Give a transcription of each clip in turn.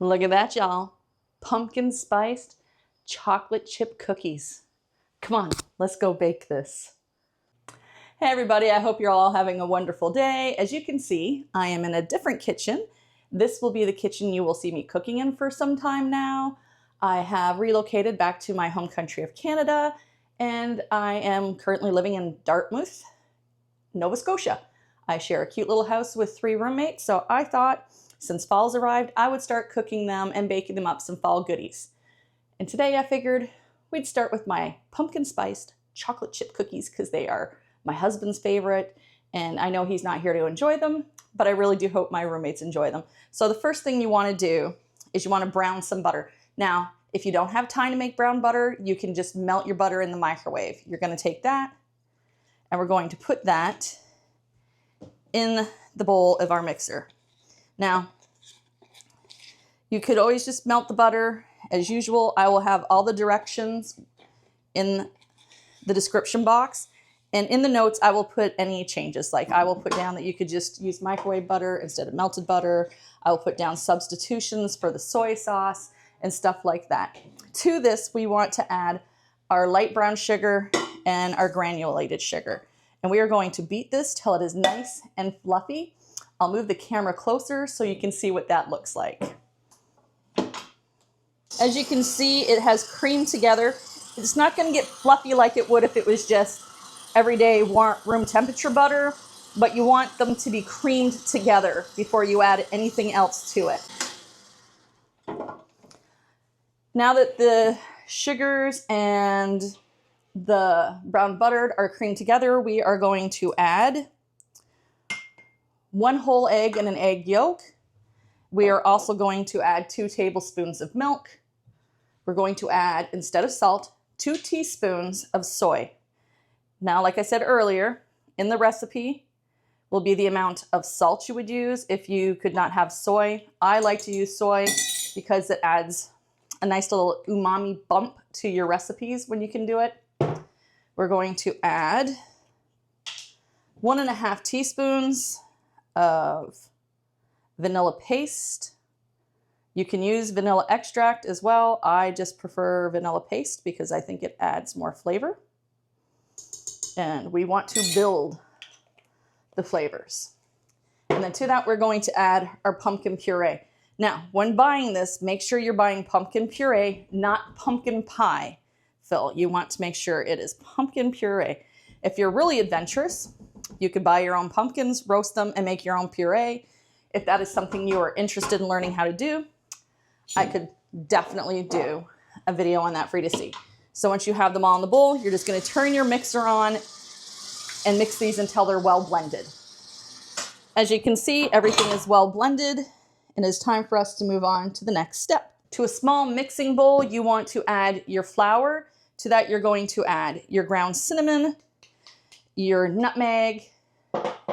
Look at that, y'all. Pumpkin spiced chocolate chip cookies. Come on, let's go bake this. Hey everybody, I hope you're all having a wonderful day. As you can see, I am in a different kitchen. This will be the kitchen you will see me cooking in for some time now. I have relocated back to my home country of Canada, and I am currently living in Dartmouth, Nova Scotia. I share a cute little house with 3 roommates, so I thought since fall's arrived, I would start cooking them and baking them up some fall goodies. And today I figured we'd start with my pumpkin spiced chocolate chip cookies because they are my husband's favorite, and I know he's not here to enjoy them, but I really do hope my roommates enjoy them. So the first thing you want to do is you want to brown some butter. Now, if you don't have time to make brown butter, you can just melt your butter in the microwave. You're going to take that, and we're going to put that in the bowl of our mixer. Now, you could always just melt the butter. As usual, I will have all the directions in the description box. And in the notes, I will put any changes. Like I will put down that you could just use microwave butter instead of melted butter. I will put down substitutions for the soy sauce and stuff like that. To this, we want to add our light brown sugar and our granulated sugar. And we are going to beat this till it is nice and fluffy. I'll move the camera closer so you can see what that looks like. As you can see, it has creamed together. It's not going to get fluffy like it would if it was just everyday room temperature butter, but you want them to be creamed together before you add anything else to it. Now that the sugars and the brown butter are creamed together, we are going to add 1 whole egg and an egg yolk. We are also going to add 2 tablespoons of milk. We're going to add, instead of salt, 2 teaspoons of soy. Now, like I said earlier, in the recipe will be the amount of salt you would use if you could not have soy. I like to use soy because it adds a nice little umami bump to your recipes when you can do it. We're going to add 1.5 teaspoons of vanilla paste. You can use vanilla extract as well. I just prefer vanilla paste because I think it adds more flavor. And we want to build the flavors. And then to that, we're going to add our pumpkin puree. Now, when buying this, make sure you're buying pumpkin puree, not pumpkin pie fill. You want to make sure it is pumpkin puree. If you're really adventurous, you could buy your own pumpkins, roast them, and make your own puree. If that is something you are interested in learning how to do, I could definitely do a video on that for you to see. So once you have them all in the bowl, you're just going to turn your mixer on and mix these until they're well blended. As you can see, everything is well blended, and it's time for us to move on to the next step. To a small mixing bowl, you want to add your flour. To that, you're going to add your ground cinnamon, your nutmeg,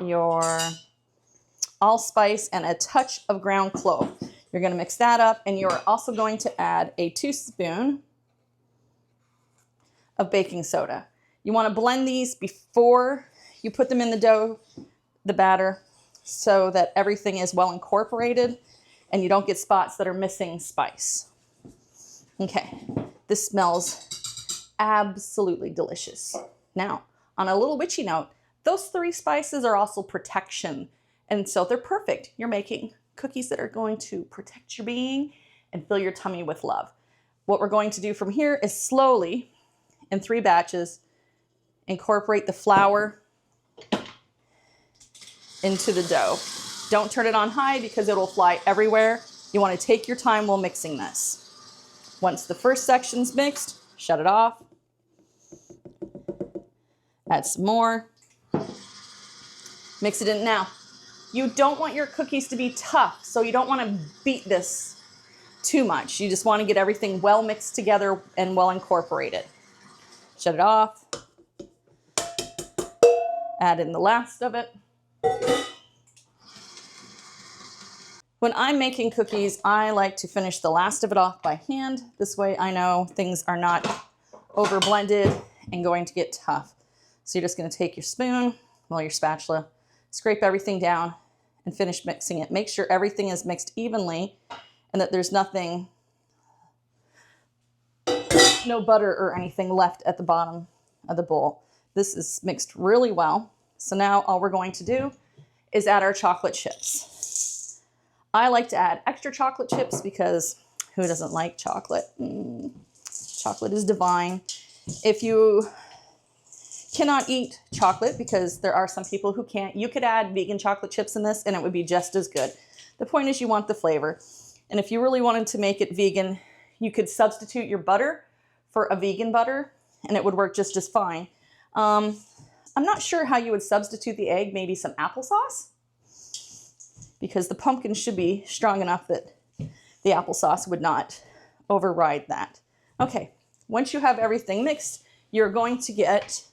your allspice, and a touch of ground clove. You're going to mix that up, and you're also going to add a 2 teaspoons of baking soda. You want to blend these before you put them in the dough, the batter, so that everything is well incorporated and you don't get spots that are missing spice. Okay, this smells absolutely delicious. Now, on a little witchy note, those 3 spices are also protection, and so they're perfect. You're making cookies that are going to protect your being and fill your tummy with love. What we're going to do from here is slowly, in 3 batches, incorporate the flour into the dough. Don't turn it on high because it will fly everywhere. You want to take your time while mixing this. Once the first section's mixed, shut it off. Add some more. Mix it in. Now, you don't want your cookies to be tough, so you don't want to beat this too much. You just want to get everything well mixed together and well incorporated. Shut it off. Add in the last of it. When I'm making cookies, I like to finish the last of it off by hand. This way I know things are not over blended and going to get tough. So you're just going to take your spoon, well, your spatula, scrape everything down and finish mixing it. Make sure everything is mixed evenly and that there's nothing, no butter or anything left at the bottom of the bowl. This is mixed really well. So now all we're going to do is add our chocolate chips. I like to add extra chocolate chips because who doesn't like chocolate? Chocolate is divine. If you cannot eat chocolate, because there are some people who can't, you could add vegan chocolate chips in this and it would be just as good. The point is you want the flavor. And if you really wanted to make it vegan, you could substitute your butter for a vegan butter and it would work just as fine. I'm not sure how you would substitute the egg, maybe some applesauce, because the pumpkin should be strong enough that the applesauce would not override that. Okay, once you have everything mixed, you're going to get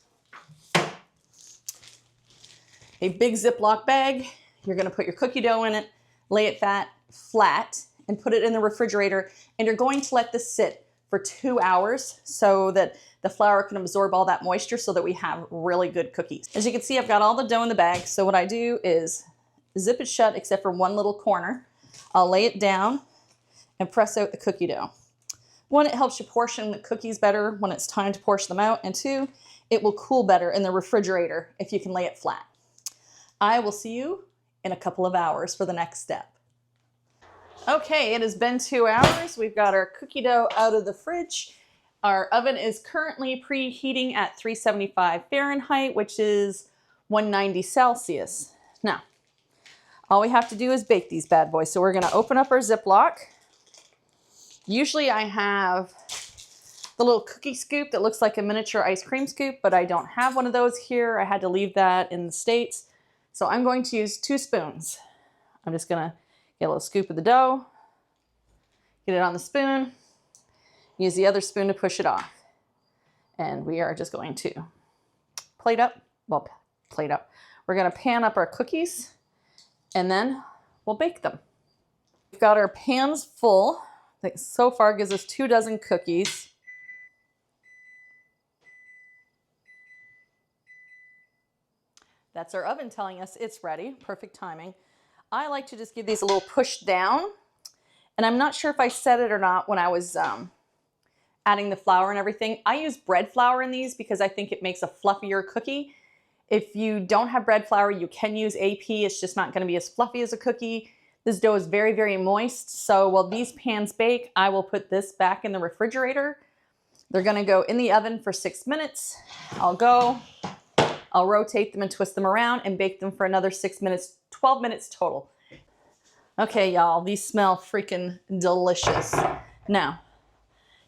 a big Ziploc bag. You're gonna put your cookie dough in it, lay it flat, and put it in the refrigerator. And you're going to let this sit for 2 hours so that the flour can absorb all that moisture so that we have really good cookies. As you can see, I've got all the dough in the bag. So what I do is zip it shut except for one little corner. I'll lay it down and press out the cookie dough. One, it helps you portion the cookies better when it's time to portion them out. And two, it will cool better in the refrigerator if you can lay it flat. I will see you in a couple of hours for the next step. Okay, it has been 2 hours. We've got our cookie dough out of the fridge. Our oven is currently preheating at 375 Fahrenheit, which is 190 Celsius. Now, all we have to do is bake these bad boys. So we're gonna open up our Ziploc. Usually I have the little cookie scoop that looks like a miniature ice cream scoop, but I don't have one of those here. I had to leave that in the States. So I'm going to use 2 spoons. I'm just gonna get a little scoop of the dough, get it on the spoon, use the other spoon to push it off. And we are just going to plate up. We're gonna pan up our cookies and then we'll bake them. We've got our pans full. That so far gives us 2 dozen cookies. That's our oven telling us it's ready. Perfect timing. I like to just give these a little push down. And I'm not sure if I said it or not when I was adding the flour and everything. I use bread flour in these because I think it makes a fluffier cookie. If you don't have bread flour, you can use AP. It's just not going to be as fluffy as a cookie. This dough is very, very moist. So while these pans bake, I will put this back in the refrigerator. They're going to go in the oven for 6 minutes. I'll rotate them and twist them around and bake them for another 6 minutes, 12 minutes total. Okay, y'all, these smell freaking delicious. Now,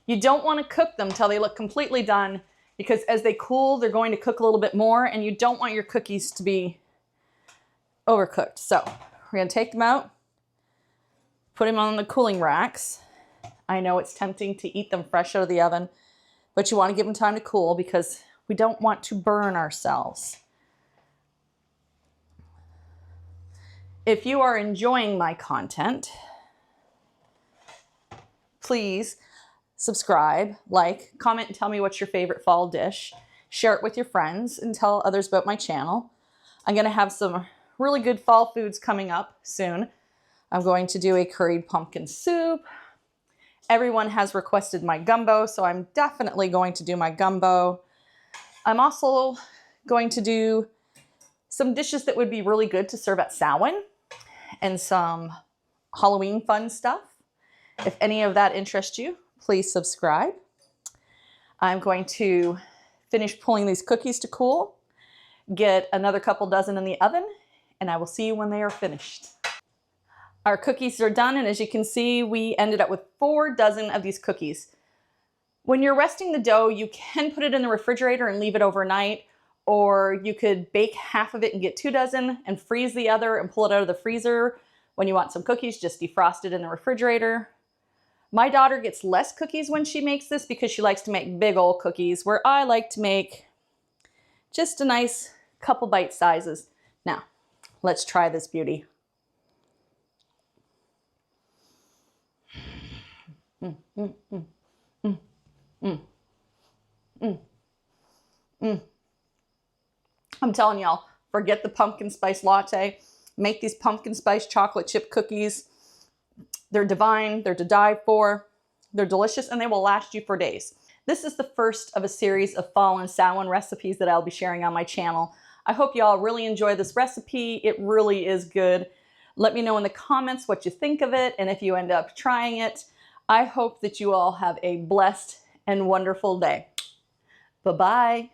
you don't want to cook them till they look completely done because as they cool, they're going to cook a little bit more and you don't want your cookies to be overcooked. So we're going to take them out, put them on the cooling racks. I know it's tempting to eat them fresh out of the oven, but you want to give them time to cool because we don't want to burn ourselves. If you are enjoying my content, please subscribe, like, comment, and tell me what's your favorite fall dish. Share it with your friends and tell others about my channel. I'm going to have some really good fall foods coming up soon. I'm going to do a curried pumpkin soup. Everyone has requested my gumbo, so I'm definitely going to do my gumbo. I'm also going to do some dishes that would be really good to serve at Samhain and some Halloween fun stuff. If any of that interests you, please subscribe. I'm going to finish pulling these cookies to cool, get another couple dozen in the oven, and I will see you when they are finished. Our cookies are done, and as you can see, we ended up with 4 dozen of these cookies. When you're resting the dough, you can put it in the refrigerator and leave it overnight, or you could bake half of it and get 2 dozen and freeze the other and pull it out of the freezer. When you want some cookies, just defrost it in the refrigerator. My daughter gets less cookies when she makes this because she likes to make big old cookies, where I like to make just a nice couple bite sizes. Now, let's try this beauty. I'm telling y'all, forget the pumpkin spice latte. Make these pumpkin spice chocolate chip cookies. They're divine, they're to die for, they're delicious, and they will last you for days. This is the first of a series of fall and Samhain recipes that I'll be sharing on my channel. I hope you all really enjoy this recipe. It really is good. Let me know in the comments what you think of it, and if you end up trying it. I hope that you all have a blessed and wonderful day. Bye-bye.